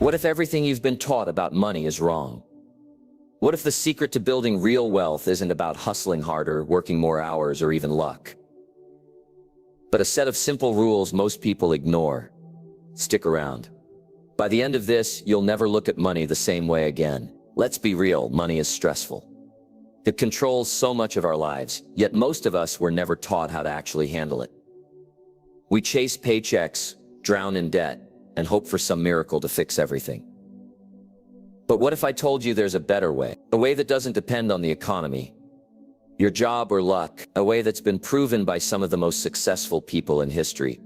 What if everything you've been taught about money is wrong? What if the secret to building real wealth isn't about hustling harder, working more hours, or even luck, but a set of simple rules most people ignore? Stick around. By the end of this, you'll never look at money the same way again. Let's be real, money is stressful. It controls so much of our lives, yet most of us were never taught how to actually handle it. We chase paychecks, drown in debt, and hope for some miracle to fix everything. But what if I told you there's a better way? A way that doesn't depend on the economy, your job, or luck. A way that's been proven by some of the most successful people in history.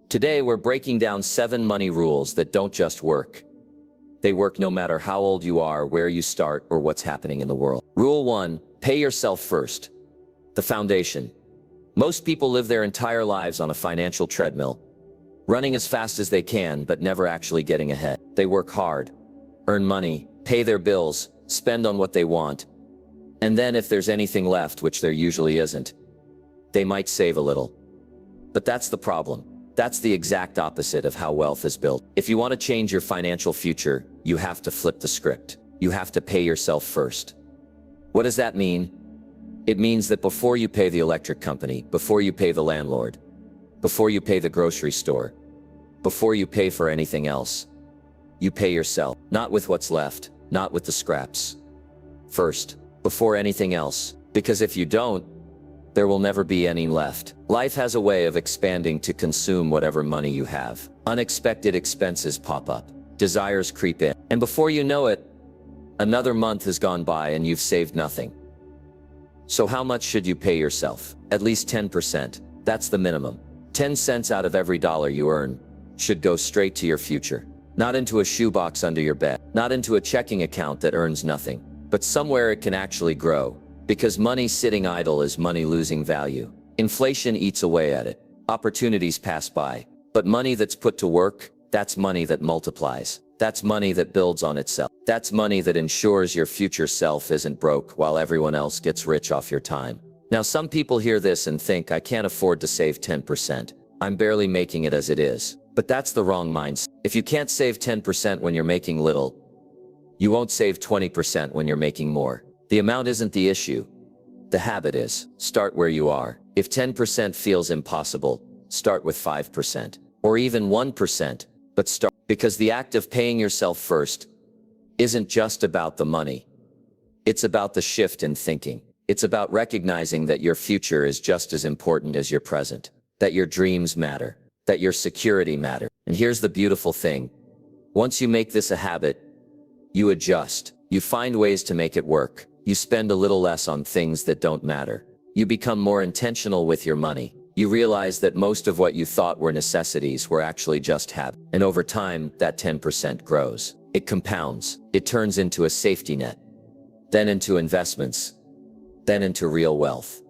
Today, we're breaking down 7 money rules that don't just work. They work no matter how old you are, where you start, or what's happening in the world. Rule 1, pay yourself first. The foundation. Most people live their entire lives on a financial treadmill, running as fast as they can, but never actually getting ahead. They work hard, earn money, pay their bills, spend on what they want, and then if there's anything left, which there usually isn't, they might save a little. But that's the problem. That's the exact opposite of how wealth is built. If you want to change your financial future, you have to flip the script. You have to pay yourself first. What does that mean? It means that before you pay the electric company, before you pay the landlord, before you pay the grocery store, before you pay for anything else, you pay yourself. Not with what's left, not with the scraps. First, before anything else. Because if you don't, there will never be any left. Life has a way of expanding to consume whatever money you have. Unexpected expenses pop up. Desires creep in. And before you know it, another month has gone by and you've saved nothing. So how much should you pay yourself? At least 10%. That's the minimum. 10 cents out of every dollar you earn should go straight to your future. Not into a shoebox under your bed. Not into a checking account that earns nothing. But somewhere it can actually grow. Because money sitting idle is money losing value. Inflation eats away at it. Opportunities pass by. But money that's put to work, that's money that multiplies. That's money that builds on itself. That's money that ensures your future self isn't broke while everyone else gets rich off your time. Now some people hear this and think, I can't afford to save 10%. I'm barely making it as it is. But that's the wrong mindset. If you can't save 10% when you're making little, you won't save 20% when you're making more. The amount isn't the issue. The habit is. Start where you are. If 10% feels impossible, start with 5%. Or even 1%, but start. Because the act of paying yourself first isn't just about the money. It's about the shift in thinking. It's about recognizing that your future is just as important as your present. That your dreams matter. That your security matters. And here's the beautiful thing. Once you make this a habit, you adjust. You find ways to make it work. You spend a little less on things that don't matter. You become more intentional with your money. You realize that most of what you thought were necessities were actually just habits. And over time, that 10% grows. It compounds. It turns into a safety net. Then into investments. Then into real wealth.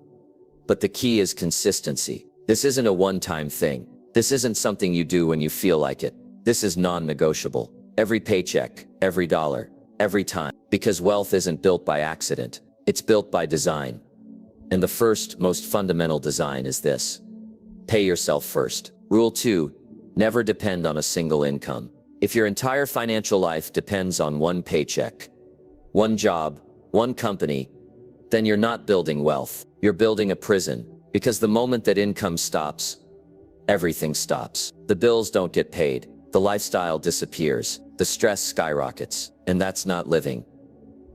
But the key is consistency. This isn't a one-time thing. This isn't something you do when you feel like it. This is non-negotiable. Every paycheck, every dollar, every time. Because wealth isn't built by accident. It's built by design. And the first, most fundamental design is this. Pay yourself first. Rule 2, never depend on a single income. If your entire financial life depends on one paycheck, one job, one company, then you're not building wealth. You're building a prison. Because the moment that income stops, everything stops. The bills don't get paid. The lifestyle disappears. The stress skyrockets. And that's not living.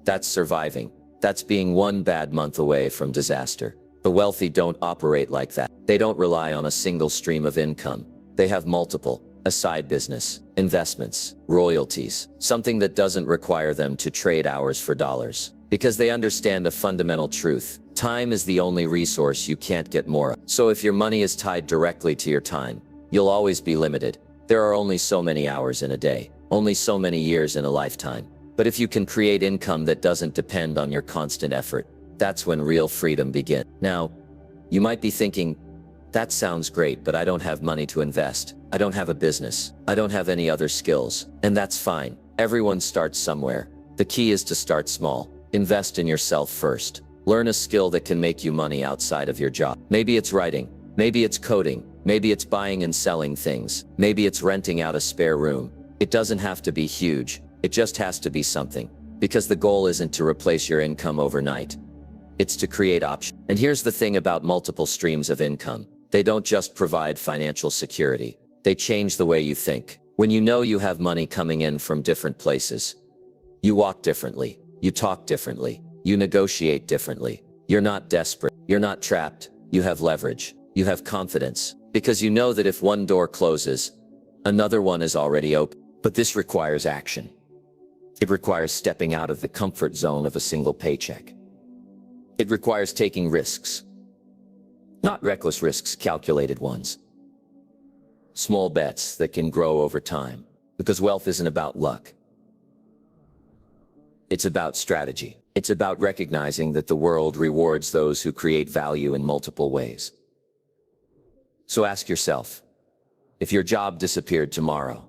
That's surviving. That's being one bad month away from disaster. The wealthy don't operate like that. They don't rely on a single stream of income. They have multiple. A side business, investments, royalties, something that doesn't require them to trade hours for dollars. Because they understand a fundamental truth. Time is the only resource you can't get more of. So if your money is tied directly to your time, you'll always be limited. There are only so many hours in a day. Only so many years in a lifetime. But if you can create income that doesn't depend on your constant effort, that's when real freedom begins. Now, you might be thinking, that sounds great, but I don't have money to invest. I don't have a business. I don't have any other skills. And that's fine. Everyone starts somewhere. The key is to start small. Invest in yourself first. Learn a skill that can make you money outside of your job. Maybe it's writing. Maybe it's coding. Maybe it's buying and selling things. Maybe it's renting out a spare room. It doesn't have to be huge, it just has to be something. Because the goal isn't to replace your income overnight. It's to create options. And here's the thing about multiple streams of income. They don't just provide financial security. They change the way you think. When you know you have money coming in from different places, you walk differently, you talk differently, you negotiate differently. You're not desperate, you're not trapped, you have leverage, you have confidence. Because you know that if one door closes, another one is already open. But this requires action. It requires stepping out of the comfort zone of a single paycheck. It requires taking risks. Not reckless risks, calculated ones. Small bets that can grow over time. Because wealth isn't about luck. It's about strategy. It's about recognizing that the world rewards those who create value in multiple ways. So ask yourself, if your job disappeared tomorrow,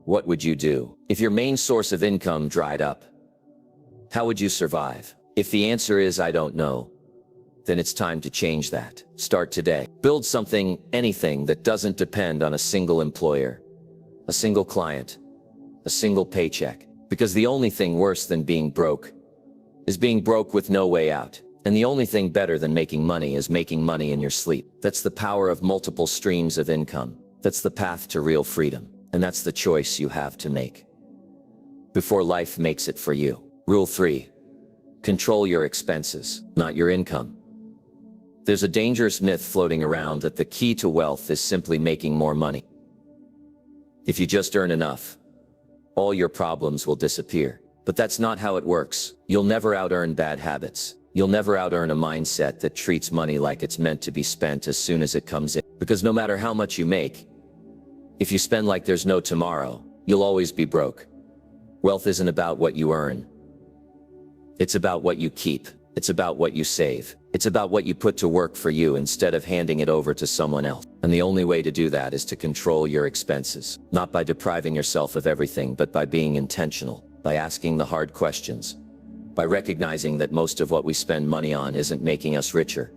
what would you do? If your main source of income dried up, how would you survive? If the answer is I don't know, then it's time to change that. Start today. Build something, anything that doesn't depend on a single employer, a single client, a single paycheck. Because the only thing worse than being broke is being broke with no way out. And the only thing better than making money is making money in your sleep. That's the power of multiple streams of income. That's the path to real freedom. And that's the choice you have to make before life makes it for you. Rule 3. Control your expenses, not your income. There's a dangerous myth floating around that the key to wealth is simply making more money. If you just earn enough, all your problems will disappear. But that's not how it works. You'll never out-earn bad habits. You'll never out-earn a mindset that treats money like it's meant to be spent as soon as it comes in. Because no matter how much you make, if you spend like there's no tomorrow, you'll always be broke. Wealth isn't about what you earn. It's about what you keep. It's about what you save. It's about what you put to work for you instead of handing it over to someone else. And the only way to do that is to control your expenses. Not by depriving yourself of everything, but by being intentional. By asking the hard questions. By recognizing that most of what we spend money on isn't making us richer.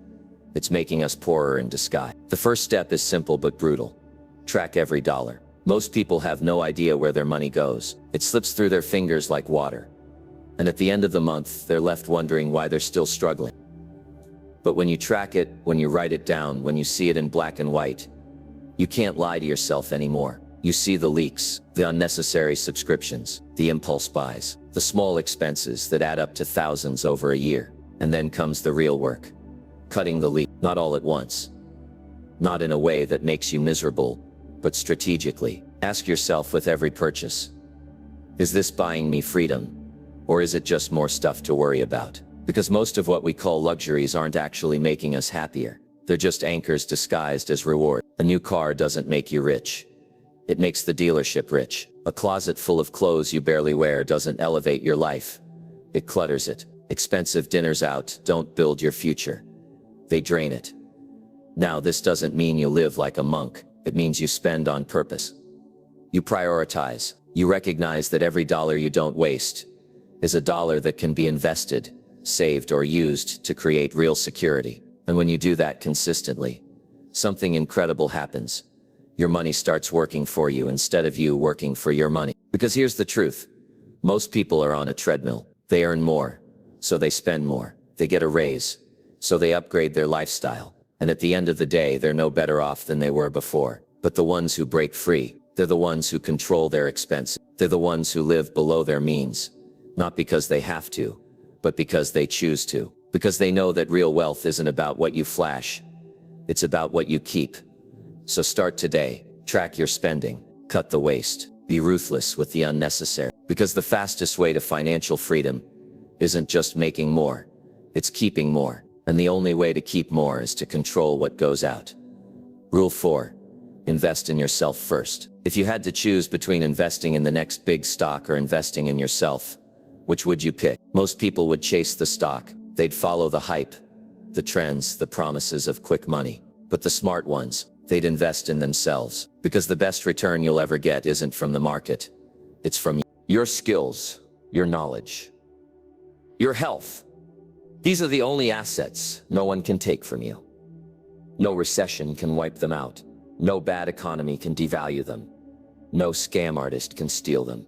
It's making us poorer in disguise. The first step is simple but brutal. Track every dollar. Most people have no idea where their money goes. It slips through their fingers like water. And at the end of the month, they're left wondering why they're still struggling. But when you track it, when you write it down, when you see it in black and white, you can't lie to yourself anymore. You see the leaks, the unnecessary subscriptions, the impulse buys, the small expenses that add up to thousands over a year. And then comes the real work. Cutting the leak, not all at once. Not in a way that makes you miserable, but strategically. Ask yourself with every purchase, is this buying me freedom? Or is it just more stuff to worry about? Because most of what we call luxuries aren't actually making us happier. They're just anchors disguised as reward. A new car doesn't make you rich. It makes the dealership rich. A closet full of clothes you barely wear doesn't elevate your life. It clutters it. Expensive dinners out don't build your future. They drain it. Now, this doesn't mean you live like a monk. It means you spend on purpose. You prioritize. You recognize that every dollar you don't waste is a dollar that can be invested, saved, or used to create real security. And when you do that consistently, something incredible happens. Your money starts working for you instead of you working for your money. Because here's the truth. Most people are on a treadmill. They earn more, so they spend more. They get a raise, so they upgrade their lifestyle. And at the end of the day, they're no better off than they were before. But the ones who break free, they're the ones who control their expenses. They're the ones who live below their means. Not because they have to, but because they choose to. Because they know that real wealth isn't about what you flash. It's about what you keep. So start today. Track your spending. Cut the waste. Be ruthless with the unnecessary. Because the fastest way to financial freedom isn't just making more. It's keeping more. And the only way to keep more is to control what goes out. Rule 4. Invest in yourself first. If you had to choose between investing in the next big stock or investing in yourself, which would you pick? Most people would chase the stock. They'd follow the hype, the trends, the promises of quick money. But the smart ones, they'd invest in themselves. Because the best return you'll ever get isn't from the market. It's from your skills, your knowledge, your health. These are the only assets no one can take from you. No recession can wipe them out. No bad economy can devalue them. No scam artist can steal them.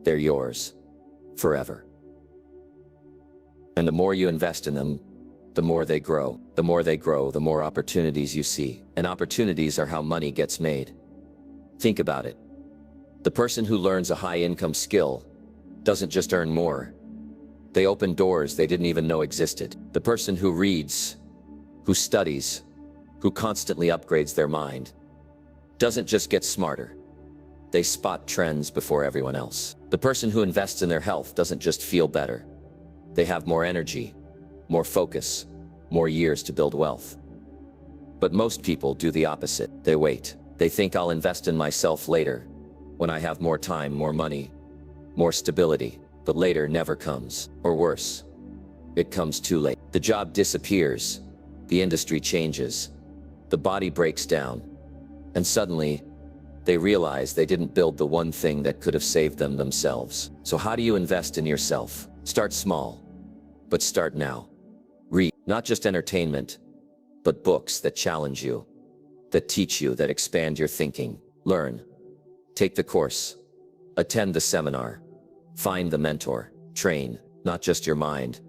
They're yours. Forever. And the more you invest in them, the more they grow. The more they grow, the more opportunities you see. And opportunities are how money gets made. Think about it. The person who learns a high-income skill doesn't just earn more. They open doors they didn't even know existed. The person who reads, who studies, who constantly upgrades their mind, doesn't just get smarter. They spot trends before everyone else. The person who invests in their health doesn't just feel better. They have more energy, more focus, more years to build wealth. But most people do the opposite. They wait. They think, I'll invest in myself later, when I have more time, more money, more stability. But later never comes. Or worse, it comes too late. The job disappears, the industry changes, the body breaks down, and suddenly, they realize they didn't build the one thing that could have saved them themselves. So how do you invest in yourself? Start small, but start now. Read, not just entertainment, but books that challenge you, that teach you, that expand your thinking. Learn. Take the course. Attend the seminar. Find the mentor. Train, not just your mind,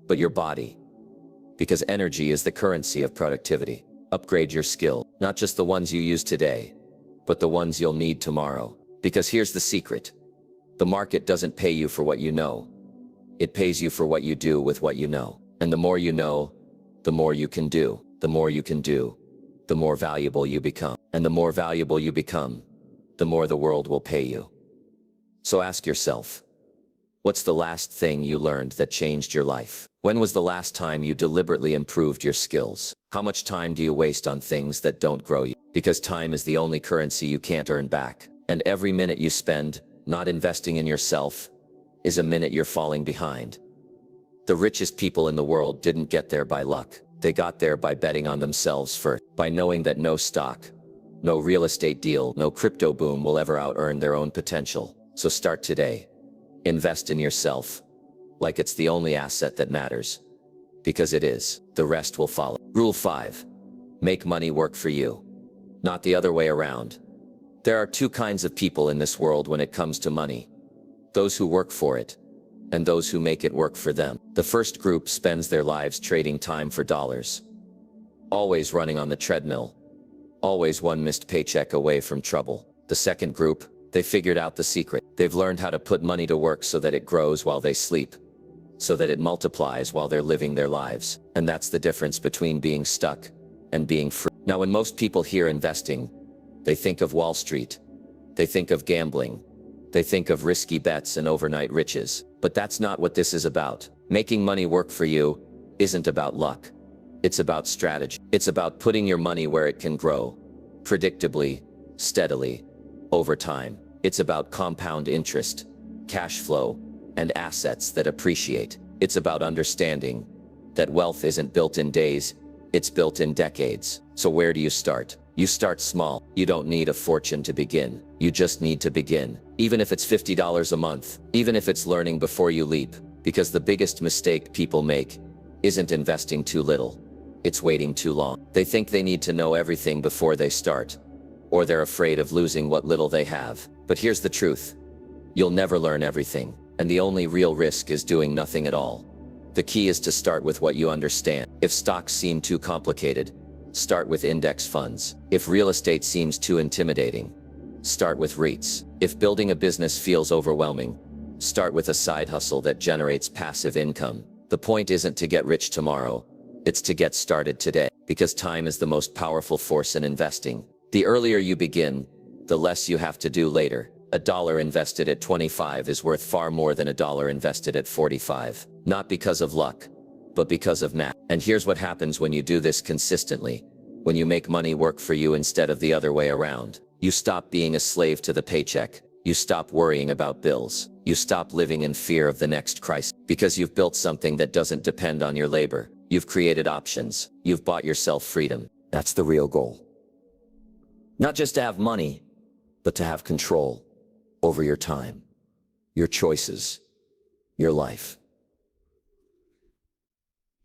but your body. Because energy is the currency of productivity. Upgrade your skill, not just the ones you use today, but the ones you'll need tomorrow. Because here's the secret. The market doesn't pay you for what you know. It pays you for what you do with what you know. And the more you know, the more you can do. The more you can do, the more valuable you become. And the more valuable you become, the more the world will pay you. So ask yourself, what's the last thing you learned that changed your life? When was the last time you deliberately improved your skills? How much time do you waste on things that don't grow you? Because time is the only currency you can't earn back. And every minute you spend not investing in yourself is a minute you're falling behind. The richest people in the world didn't get there by luck. They got there by betting on themselves first, by knowing that no stock, no real estate deal, no crypto boom will ever out-earn their own potential. So start today. Invest in yourself, like it's the only asset that matters. Because it is. The rest will follow. Rule 5. Make money work for you, not the other way around. There are two kinds of people in this world when it comes to money. Those who work for it, and those who make it work for them. The first group spends their lives trading time for dollars. Always running on the treadmill. Always one missed paycheck away from trouble. The second group, they figured out the secret. They've learned how to put money to work so that it grows while they sleep, so that it multiplies while they're living their lives. And that's the difference between being stuck and being free. Now, when most people hear investing, they think of Wall Street. They think of gambling. They think of risky bets and overnight riches. But that's not what this is about. Making money work for you isn't about luck. It's about strategy. It's about putting your money where it can grow, predictably, steadily, over time. It's about compound interest, cash flow, and assets that appreciate. It's about understanding that wealth isn't built in days, it's built in decades. So where do you start? You start small. You don't need a fortune to begin. You just need to begin. Even if it's $50 a month, even if it's learning before you leap, because the biggest mistake people make isn't investing too little. It's waiting too long. They think they need to know everything before they start, or they're afraid of losing what little they have. But here's the truth. You'll never learn everything, and the only real risk is doing nothing at all. The key is to start with what you understand. If stocks seem too complicated, start with index funds. If real estate seems too intimidating, start with REITs. If building a business feels overwhelming, start with a side hustle that generates passive income. The point isn't to get rich tomorrow, it's to get started today. Because time is the most powerful force in investing. The earlier you begin, the less you have to do later. $1 invested at 25 is worth far more than $1 invested at 45. Not because of luck, but because of math. And here's what happens when you do this consistently. When you make money work for you instead of the other way around. You stop being a slave to the paycheck. You stop worrying about bills. You stop living in fear of the next crisis. Because you've built something that doesn't depend on your labor. You've created options. You've bought yourself freedom. That's the real goal. Not just to have money, but to have control over your time, your choices, your life.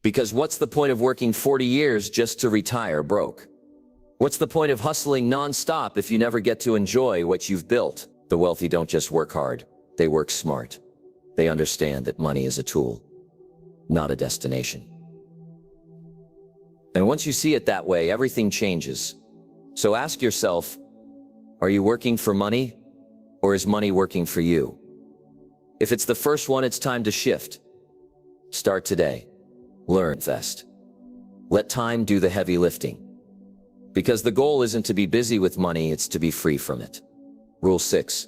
Because what's the point of working 40 years just to retire broke? What's the point of hustling non-stop if you never get to enjoy what you've built? The wealthy don't just work hard, they work smart. They understand that money is a tool, not a destination. And once you see it that way, everything changes. So ask yourself, are you working for money, or is money working for you? If it's the first one, it's time to shift. Start today. Learn, invest. Let time do the heavy lifting. Because the goal isn't to be busy with money, it's to be free from it. Rule 6.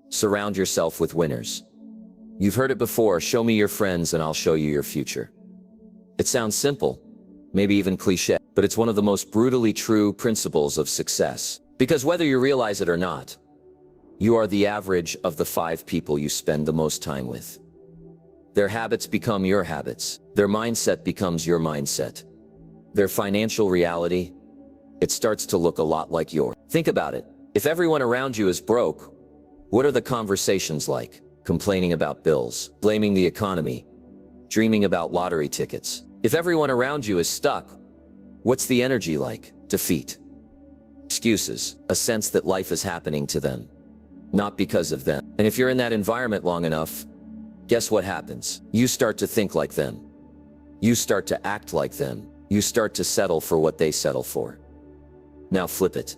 Surround yourself with winners. You've heard it before, show me your friends and I'll show you your future. It sounds simple, maybe even cliché, but it's one of the most brutally true principles of success. Because whether you realize it or not, you are the average of the 5 people you spend the most time with. Their habits become your habits. Their mindset becomes your mindset. Their financial reality, it starts to look a lot like yours. Think about it. If everyone around you is broke, what are the conversations like? Complaining about bills, blaming the economy, dreaming about lottery tickets. If everyone around you is stuck, what's the energy like? Defeat. Excuses, a sense that life is happening to them, not because of them. And if you're in that environment long enough, guess what happens? You start to think like them. You start to act like them. You start to settle for what they settle for. Now flip it.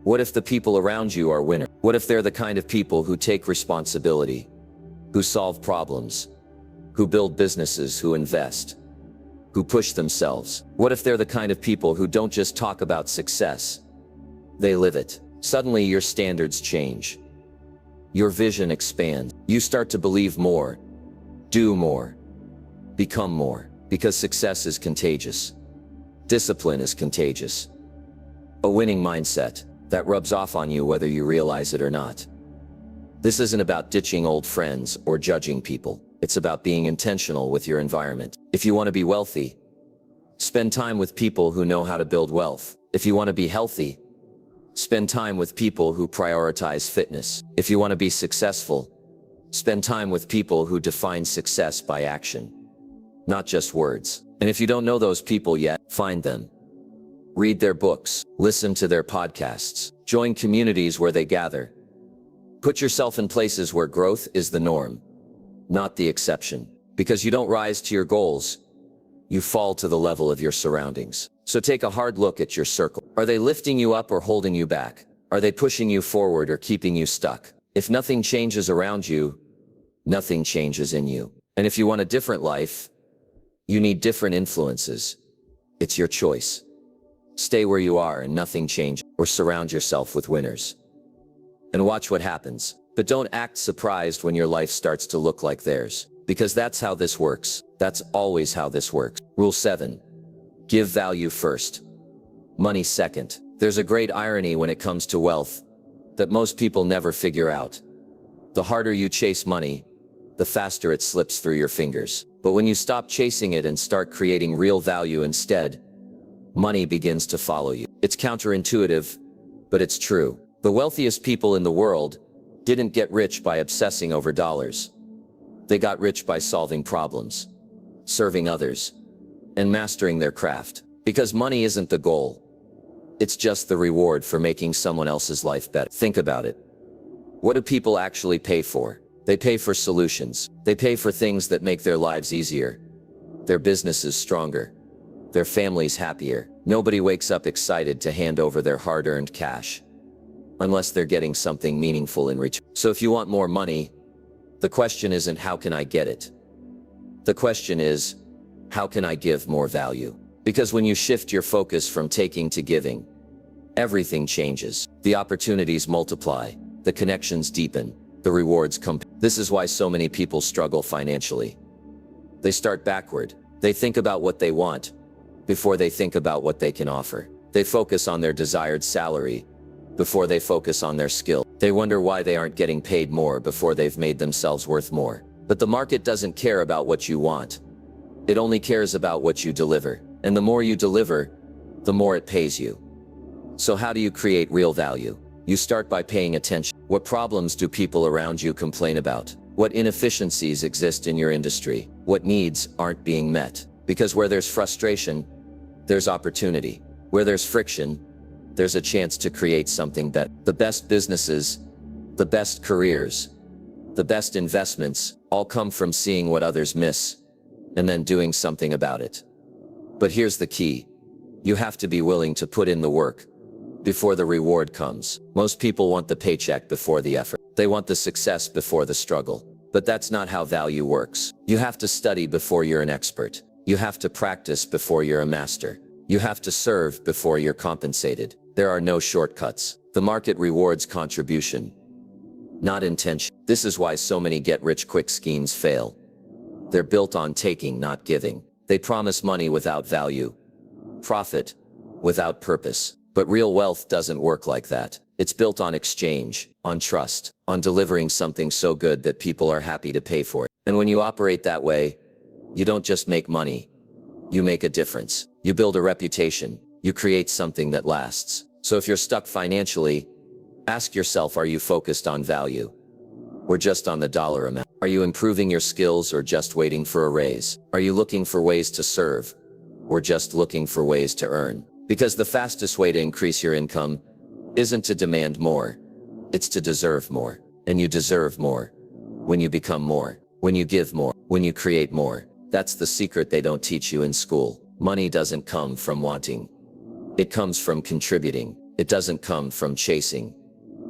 What if the people around you are winners? What if they're the kind of people who take responsibility, who solve problems, who build businesses, who invest, who push themselves? What if they're the kind of people who don't just talk about success, they live it? Suddenly your standards change. Your vision expands. You start to believe more, do more, become more, because success is contagious. Discipline is contagious. A winning mindset that rubs off on you whether you realize it or not. This isn't about ditching old friends or judging people. It's about being intentional with your environment. If you want to be wealthy, spend time with people who know how to build wealth. If you want to be healthy, spend time with people who prioritize fitness. If you want to be successful, spend time with people who define success by action, not just words. And if you don't know those people yet, find them. Read their books, listen to their podcasts, join communities where they gather. Put yourself in places where growth is the norm, not the exception. Because you don't rise to your goals, you fall to the level of your surroundings. So take a hard look at your circle. Are they lifting you up or holding you back? Are they pushing you forward or keeping you stuck? If nothing changes around you, nothing changes in you. And if you want a different life, you need different influences. It's your choice. Stay where you are and nothing changes, or surround yourself with winners. And watch what happens. But don't act surprised when your life starts to look like theirs. Because that's how this works. That's always how this works. Rule 7. Give value first, money second. There's a great irony when it comes to wealth that most people never figure out. The harder you chase money, the faster it slips through your fingers. But when you stop chasing it and start creating real value instead, money begins to follow you. It's counterintuitive, but it's true. The wealthiest people in the world didn't get rich by obsessing over dollars. They got rich by solving problems, serving others, and mastering their craft. Because money isn't the goal. It's just the reward for making someone else's life better. Think about it. What do people actually pay for? They pay for solutions. They pay for things that make their lives easier, their businesses stronger, their families happier. Nobody wakes up excited to hand over their hard-earned cash, unless they're getting something meaningful in return. So if you want more money, the question isn't how can I get it? The question is, how can I give more value? Because when you shift your focus from taking to giving, everything changes. The opportunities multiply, the connections deepen, the rewards come. This is why so many people struggle financially. They start backward. They think about what they want before they think about what they can offer. They focus on their desired salary before they focus on their skill. They wonder why they aren't getting paid more before they've made themselves worth more. But the market doesn't care about what you want. It only cares about what you deliver. And the more you deliver, the more it pays you. So how do you create real value? You start by paying attention. What problems do people around you complain about? What inefficiencies exist in your industry? What needs aren't being met? Because where there's frustration, there's opportunity. Where there's friction, there's a chance to create something better. The best businesses, the best careers, the best investments all come from seeing what others miss and then doing something about it. But here's the key. You have to be willing to put in the work before the reward comes. Most people want the paycheck before the effort. They want the success before the struggle. But that's not how value works. You have to study before you're an expert. You have to practice before you're a master. You have to serve before you're compensated. There are no shortcuts. The market rewards contribution, not intention. This is why so many get-rich-quick schemes fail. They're built on taking, not giving. They promise money without value, profit without purpose. But real wealth doesn't work like that. It's built on exchange, on trust, on delivering something so good that people are happy to pay for it. And when you operate that way, you don't just make money. You make a difference. You build a reputation. You create something that lasts. So if you're stuck financially, ask yourself, are you focused on value or just on the dollar amount? Are you improving your skills or just waiting for a raise? Are you looking for ways to serve or just looking for ways to earn? Because the fastest way to increase your income isn't to demand more. It's to deserve more. And you deserve more when you become more, when you give more, when you create more. That's the secret they don't teach you in school. Money doesn't come from wanting. It comes from contributing. It doesn't come from chasing.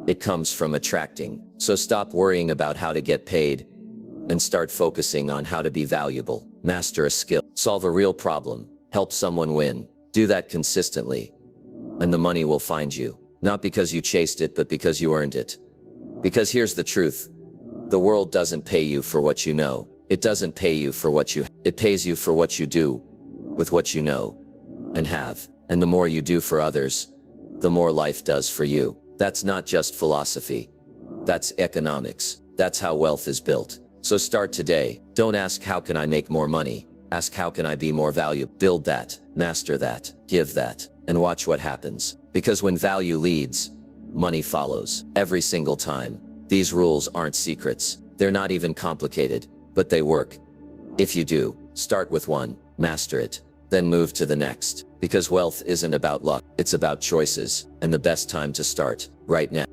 It comes from attracting. So stop worrying about how to get paid and start focusing on how to be valuable. Master a skill. Solve a real problem. Help someone win. Do that consistently, and the money will find you. Not because you chased it, but because you earned it. Because here's the truth. The world doesn't pay you for what you know. It doesn't pay you for what you have. It pays you for what you do with what you know and have. And the more you do for others, the more life does for you. That's not just philosophy. That's economics. That's how wealth is built. So start today. Don't ask, how can I make more money? Ask, how can I be more valuable? Build that, master that, give that, and watch what happens. Because when value leads, money follows. Every single time. These rules aren't secrets. They're not even complicated, but they work. If you do, start with one, master it, then move to the next. Because wealth isn't about luck, it's about choices, and the best time to start, right now.